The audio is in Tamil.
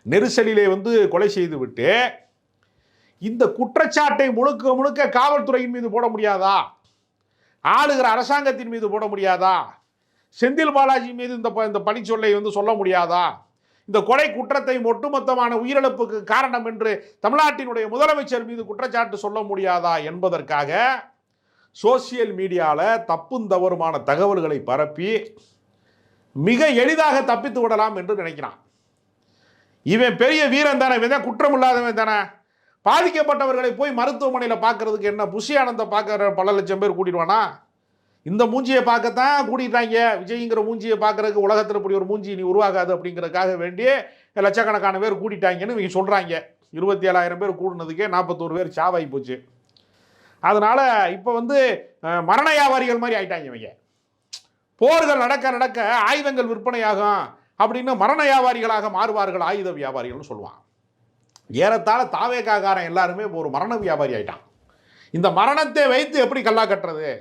நெரிசலிலே கொலை செய்துவிட்டு இந்த குற்றச்சாட்டை முழுக்க முழுக்க காவல்துறையின் மீது போட முடியாதா? ஆளுகிற அரசாங்கத்தின் மீது போட முடியாதா? செந்தில் பாலாஜி மீது இந்த பழிச்சொல்லை சொல்ல முடியாதா? இந்த கொலை குற்றத்தை ஒட்டுமொத்தமான உயிரிழப்புக்கு காரணம் என்று தமிழ்நாட்டினுடைய முதலமைச்சர் மீது குற்றச்சாட்டு சொல்ல முடியாதா என்பதற்காக சோசியல் மீடியாவில் தப்பும் தவறுமான தகவல்களை பரப்பி மிக எளிதாக தப்பித்து விடலாம் என்று நினைக்கிறான். இவன் பெரிய வீரன் தானே, இவன் குற்றம் இல்லாதவன் தானே. பாதிக்கப்பட்டவர்களை போய் மருத்துவமனையில் பார்க்கறதுக்கு என்ன புஷி ஆனந்த பார்க்குற பல லட்சம் பேர் கூட்டிடுவானா? இந்த மூஞ்சியை பார்க்கத்தான் கூட்டிட்டாங்க. விஜய்ங்கிற மூஞ்சியை பார்க்கறதுக்கு உலகத்தில் இப்படி ஒரு மூஞ்சி நீ உருவாகாது அப்படிங்கிறதுக்காக வேண்டிய லட்சக்கணக்கான பேர் கூட்டிட்டாங்கன்னு இவங்க சொல்கிறாங்க. 27,000 பேர் கூடுனதுக்கே 41 பேர் சாவாகி போச்சு. அதனால் இப்போ மரண வியாபாரிகள் மாதிரி ஆயிட்டாங்க இவங்க. போர்கள் நடக்க நடக்க ஆயுதங்கள் விற்பனையாகும் அப்படின்னு மரண வியாபாரிகளாக மாறுவார்கள், ஆயுத வியாபாரிகள்னு சொல்லுவான். ஏறத்தாழ தாவேகாக்காரன் எல்லாருமே ஒரு மரண வியாபாரி ஆயிட்டான். இந்த மரணத்தை வைத்து எப்படி கல்லா கட்டுறது,